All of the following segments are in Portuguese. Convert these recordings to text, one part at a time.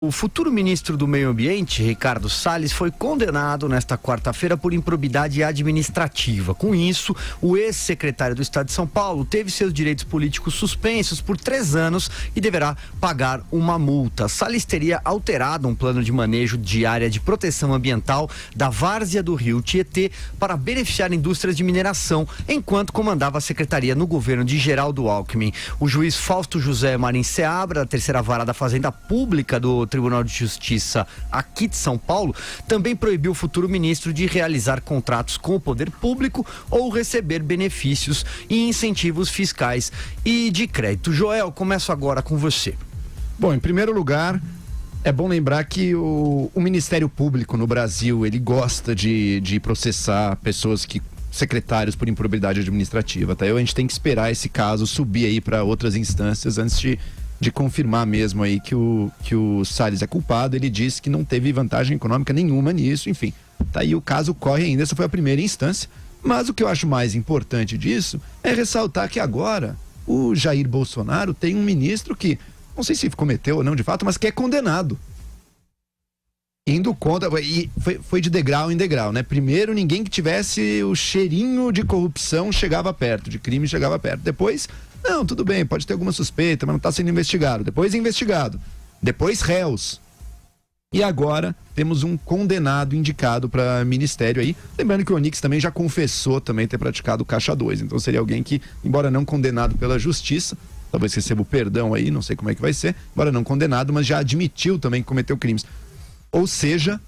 O futuro ministro do Meio Ambiente, Ricardo Salles, foi condenado nesta quarta-feira por improbidade administrativa. Com isso, o ex-secretário do Estado de São Paulo teve seus direitos políticos suspensos por 3 anos e deverá pagar uma multa. Salles teria alterado um plano de manejo de área de proteção ambiental da várzea do rio Tietê para beneficiar indústrias de mineração, enquanto comandava a secretaria no governo de Geraldo Alckmin. O juiz Fausto José Marim Seabra, da terceira vara da Fazenda Pública do Tribunal de Justiça aqui de São Paulo, também proibiu o futuro ministro de realizar contratos com o poder público ou receber benefícios e incentivos fiscais e de crédito. Joel, começo agora com você. Bom, em primeiro lugar, é bom lembrar que o Ministério Público no Brasil, ele gosta de processar pessoas secretários por improbidade administrativa, tá? A gente tem que esperar esse caso subir aí para outras instâncias antes de confirmar mesmo aí que o Salles é culpado. Ele disse que não teve vantagem econômica nenhuma nisso, enfim. Tá aí, o caso corre ainda, essa foi a primeira instância. Mas o que eu acho mais importante disso é ressaltar que agora o Jair Bolsonaro tem um ministro que, não sei se cometeu ou não de fato, mas que é condenado. Indo contra, e foi de degrau em degrau, né? Primeiro, ninguém que tivesse o cheirinho de corrupção chegava perto, de crime chegava perto. Depois, não, tudo bem, pode ter alguma suspeita, mas não está sendo investigado. Depois investigado. Depois réus. E agora temos um condenado indicado para ministério aí. Lembrando que o Onyx também já confessou também ter praticado Caixa 2. Então seria alguém que, embora não condenado pela justiça, talvez receba o perdão aí, não sei como é que vai ser, embora não condenado, mas já admitiu também que cometeu crimes. Ou seja,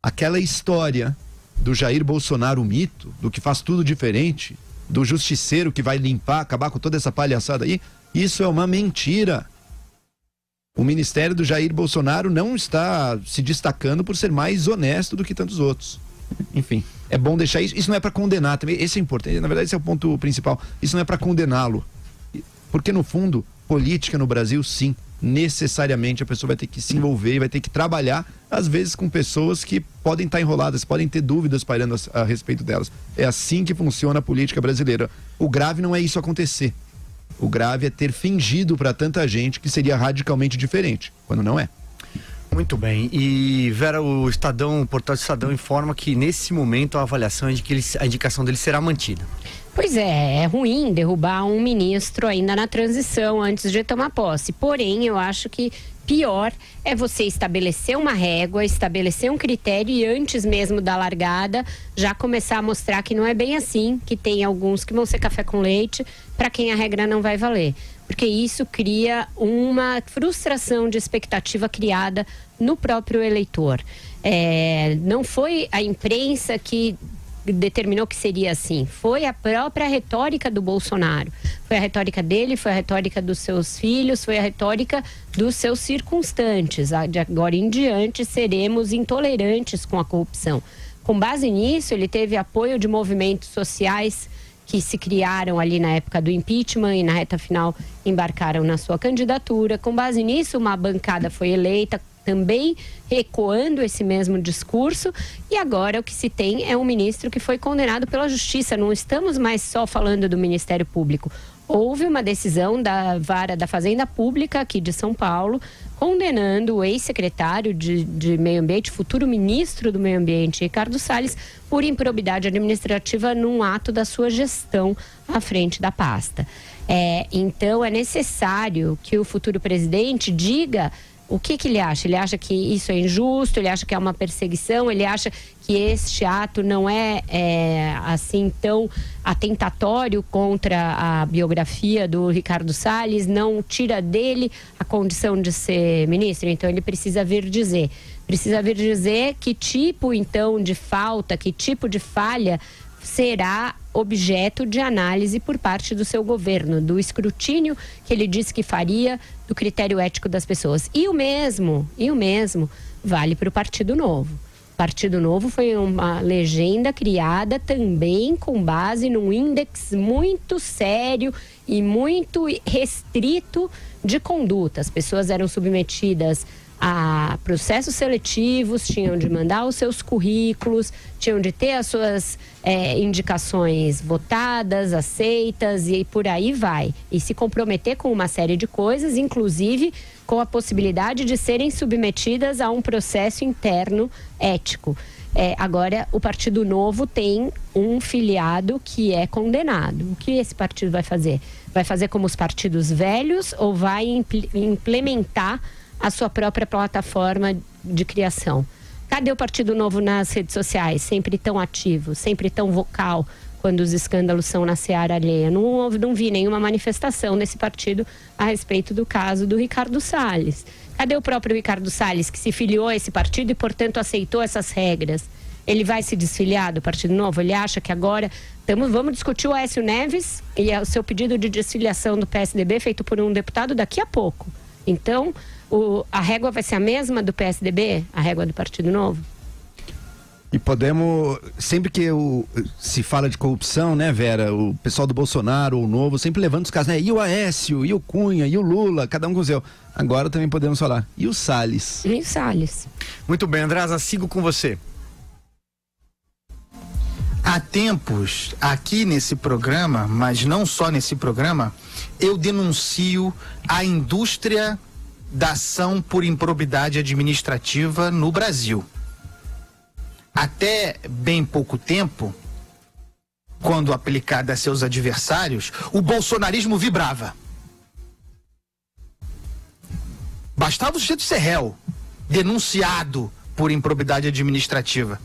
aquela história do Jair Bolsonaro, o mito, do que faz tudo diferente, do justiceiro que vai limpar, acabar com toda essa palhaçada aí, isso é uma mentira. O ministério do Jair Bolsonaro não está se destacando por ser mais honesto do que tantos outros. Enfim, é bom deixar isso. Isso não é para condenar também, esse é importante, na verdade esse é o ponto principal. Isso não é para condená-lo, porque no fundo, política no Brasil, sim, necessariamente a pessoa vai ter que se envolver e vai ter que trabalhar, às vezes com pessoas que podem estar enroladas, podem ter dúvidas pairando a respeito delas. É assim que funciona a política brasileira. O grave não é isso acontecer. O grave é ter fingido para tanta gente que seria radicalmente diferente, quando não é. Muito bem. E Vera, o portal do Estadão informa que nesse momento a avaliação é de que a indicação dele será mantida. Pois é ruim derrubar um ministro ainda na transição antes de tomar posse. Porém, eu acho que pior é você estabelecer uma régua, estabelecer um critério e antes mesmo da largada já começar a mostrar que não é bem assim, que tem alguns que vão ser café com leite, para quem a regra não vai valer. Porque isso cria uma frustração de expectativa criada no próprio eleitor. Não foi a imprensa que determinou que seria assim, foi a própria retórica do Bolsonaro, foi a retórica dele, foi a retórica dos seus filhos, foi a retórica dos seus circunstantes. De agora em diante seremos intolerantes com a corrupção. Com base nisso, ele teve apoio de movimentos sociais que se criaram ali na época do impeachment e na reta final embarcaram na sua candidatura. Com base nisso, uma bancada foi eleita, também ecoando esse mesmo discurso, e agora o que se tem é um ministro que foi condenado pela justiça. Não estamos mais só falando do Ministério Público. Houve uma decisão da vara da Fazenda Pública aqui de São Paulo, condenando o ex-secretário de Meio Ambiente, futuro ministro do Meio Ambiente, Ricardo Salles, por improbidade administrativa num ato da sua gestão à frente da pasta. Então é necessário que o futuro presidente diga o que ele acha. Ele acha que isso é injusto, ele acha que é uma perseguição, ele acha que este ato não é assim tão atentatório contra a biografia do Ricardo Salles, não tira dele a condição de ser ministro. Então ele precisa vir dizer que tipo então de falta, que tipo de falha será objeto de análise por parte do seu governo, do escrutínio que ele disse que faria, do critério ético das pessoas. E o mesmo vale para o Partido Novo. O Partido Novo foi uma legenda criada também com base num índex muito sério e muito restrito de conduta. As pessoas eram submetidas a processos seletivos, tinham de mandar os seus currículos, tinham de ter as suas indicações votadas, aceitas e por aí vai. E se comprometer com uma série de coisas, inclusive com a possibilidade de serem submetidas a um processo interno ético. Agora, o Partido Novo tem um filiado que é condenado. O que esse partido vai fazer? Vai fazer como os partidos velhos ou vai implementar a sua própria plataforma de criação? Cadê o Partido Novo nas redes sociais? Sempre tão ativo, sempre tão vocal quando os escândalos são na seara alheia. Não vi nenhuma manifestação desse partido a respeito do caso do Ricardo Salles. Cadê o próprio Ricardo Salles, que se filiou a esse partido e, portanto, aceitou essas regras? Ele vai se desfiliar do Partido Novo? Ele acha que agora vamos discutir o Aécio Neves e o seu pedido de desfiliação do PSDB feito por um deputado daqui a pouco. Então, a régua vai ser a mesma do PSDB, a régua do Partido Novo? E podemos, sempre que se fala de corrupção, né, Vera, o pessoal do Bolsonaro, o Novo, sempre levanta os casos, né, e o Aécio, e o Cunha, e o Lula, cada um com o seu. Agora também podemos falar, e o Salles? E o Salles. Muito bem, Andresa, sigo com você. Há tempos, aqui nesse programa, mas não só nesse programa, eu denuncio a indústria da ação por improbidade administrativa no Brasil. Até bem pouco tempo, quando aplicada a seus adversários, o bolsonarismo vibrava. Bastava o sujeito ser réu, denunciado por improbidade administrativa,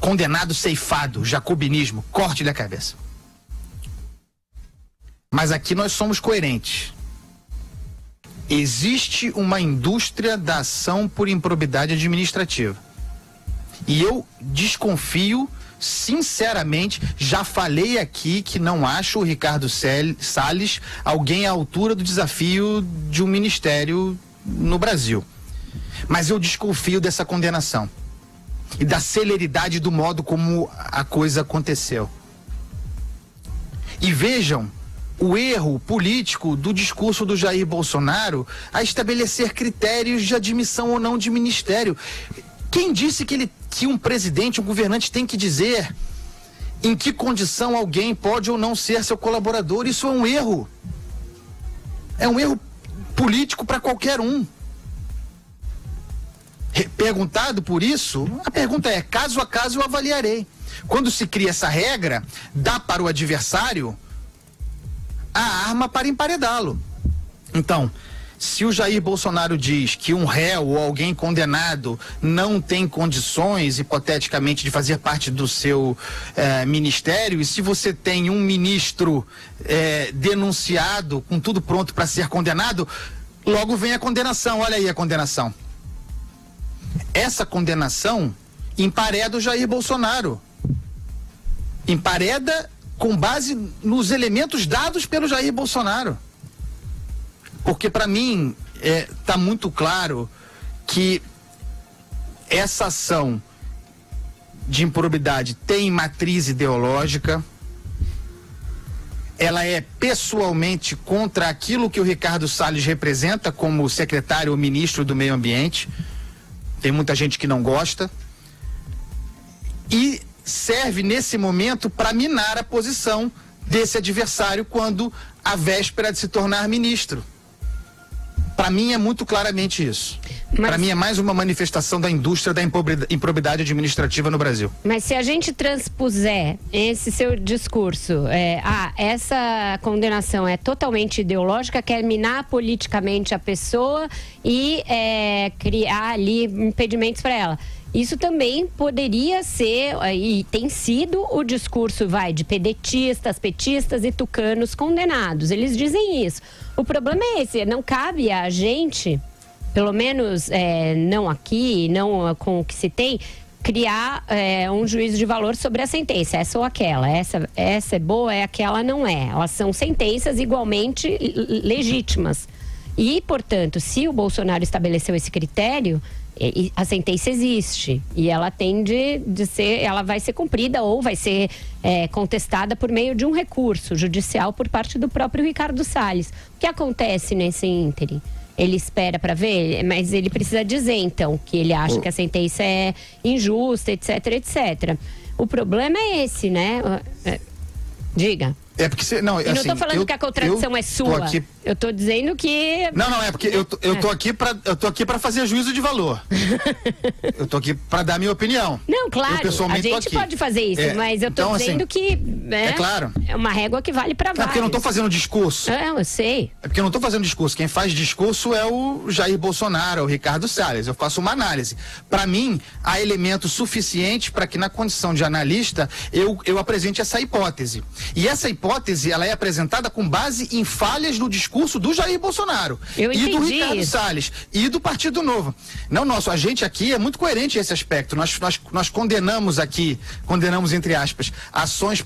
condenado, ceifado, jacobinismo, corte da cabeça. Mas aqui nós somos coerentes. Existe uma indústria da ação por improbidade administrativa. E eu desconfio, sinceramente, já falei aqui que não acho o Ricardo Salles alguém à altura do desafio de um ministério no Brasil. Mas eu desconfio dessa condenação e da celeridade do modo como a coisa aconteceu. E vejam o erro político do discurso do Jair Bolsonaro a estabelecer critérios de admissão ou não de ministério. Quem disse que um presidente, um governante tem que dizer em que condição alguém pode ou não ser seu colaborador? Isso é um erro. É um erro político para qualquer um. Perguntado por isso, a pergunta é, caso a caso eu avaliarei. Quando se cria essa regra, dá para o adversário a arma para emparedá-lo. Então, se o Jair Bolsonaro diz que um réu ou alguém condenado não tem condições, hipoteticamente, de fazer parte do seu ministério, e se você tem um ministro denunciado, com tudo pronto para ser condenado, logo vem a condenação. Olha aí a condenação. Essa condenação empareda o Jair Bolsonaro. Empareda com base nos elementos dados pelo Jair Bolsonaro. Porque para mim está muito claro que essa ação de improbidade tem matriz ideológica, ela é pessoalmente contra aquilo que o Ricardo Salles representa como secretário ou ministro do Meio Ambiente. Tem muita gente que não gosta. E serve nesse momento para minar a posição desse adversário quando à véspera de se tornar ministro. Para mim é muito claramente isso. Para mim é mais uma manifestação da indústria da improbidade administrativa no Brasil. Mas se a gente transpuser esse seu discurso, essa condenação é totalmente ideológica, quer minar politicamente a pessoa e criar ali impedimentos para ela. Isso também poderia ser, e tem sido, o discurso de pedetistas, petistas e tucanos condenados. Eles dizem isso. O problema é esse, não cabe a gente, pelo menos não aqui, não com o que se tem, criar um juízo de valor sobre a sentença, essa ou aquela. Essa é boa, aquela não é. Elas são sentenças igualmente legítimas. E, portanto, se o Bolsonaro estabeleceu esse critério, a sentença existe e ela ela vai ser cumprida ou vai ser contestada por meio de um recurso judicial por parte do próprio Ricardo Salles. O que acontece nesse ínterim? Ele espera para ver, mas ele precisa dizer, então, que ele acha que a sentença é injusta, etc, etc. O problema é esse, né? Diga. É porque você. Não, eu não tô falando que a contradição é sua. Eu tô dizendo que. Não, é porque eu tô aqui pra fazer juízo de valor. Eu tô aqui pra dar minha opinião. Não, claro. A gente pode fazer isso, mas eu tô então, dizendo que. É claro. É uma régua que vale pra vários. É porque eu não tô fazendo discurso. Eu sei. É porque eu não tô fazendo discurso. Quem faz discurso é o Jair Bolsonaro, é o Ricardo Salles. Eu faço uma análise. Pra mim, há elementos suficientes para que na condição de analista eu apresente essa hipótese. E essa hipótese, ela é apresentada com base em falhas no discurso do Jair Bolsonaro e do Ricardo Salles e do Partido Novo. Não, a gente aqui é muito coerente nesse aspecto. Nós condenamos aqui, entre aspas, ações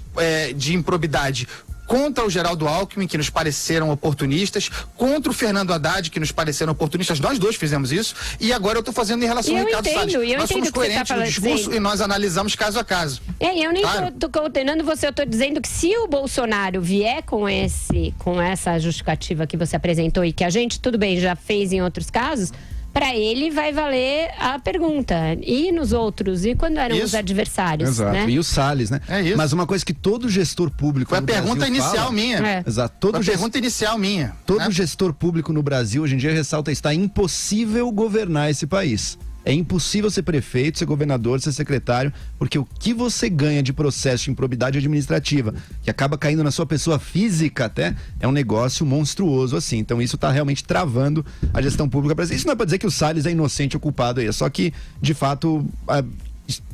de improbidade contra o Geraldo Alckmin, que nos pareceram oportunistas, contra o Fernando Haddad, que nos pareceram oportunistas. Nós dois fizemos isso, e agora eu estou fazendo em relação ao Ricardo Salles. Nós somos coerentes no discurso e nós analisamos caso a caso. Eu nem estou condenando você, eu estou dizendo que se o Bolsonaro vier com essa justificativa que você apresentou e que a gente, tudo bem, já fez em outros casos, para ele vai valer a pergunta. E nos outros? E quando eram os adversários? Exato. Né? E o Salles, né? É isso. Mas uma coisa que todo gestor público foi a pergunta inicial minha. Exato. Pergunta inicial minha. Todo gestor público no Brasil, hoje em dia, ressalta está impossível governar esse país. É impossível ser prefeito, ser governador, ser secretário, porque o que você ganha de processo de improbidade administrativa, que acaba caindo na sua pessoa física até, é um negócio monstruoso assim. Então isso está realmente travando a gestão pública brasileira. Isso não é para dizer que o Salles é inocente ou culpado aí, é só que, de fato,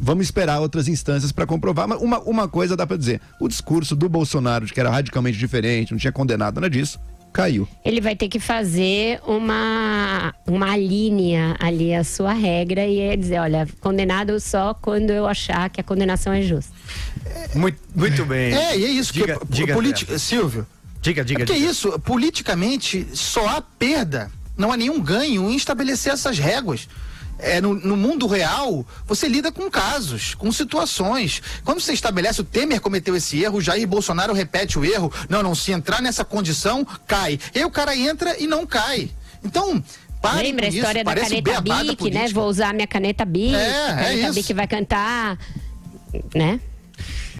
vamos esperar outras instâncias para comprovar. Mas uma coisa dá para dizer, o discurso do Bolsonaro, de que era radicalmente diferente, não tinha condenado nada disso, caiu. Ele vai ter que fazer uma linha ali, a sua regra, e dizer, olha, condenado só quando eu achar que a condenação é justa. Muito bem. E é isso. Silvio. Diga. Porque isso, politicamente, só há perda. Não há nenhum ganho em estabelecer essas réguas. No mundo real, você lida com casos, com situações. Quando você estabelece, o Temer cometeu esse erro, o Jair Bolsonaro repete o erro. Não, se entrar nessa condição, cai. E aí o cara entra e não cai. Então, lembra a história da caneta Bic, né? Vou usar minha caneta Bic, a caneta Bic vai cantar, né?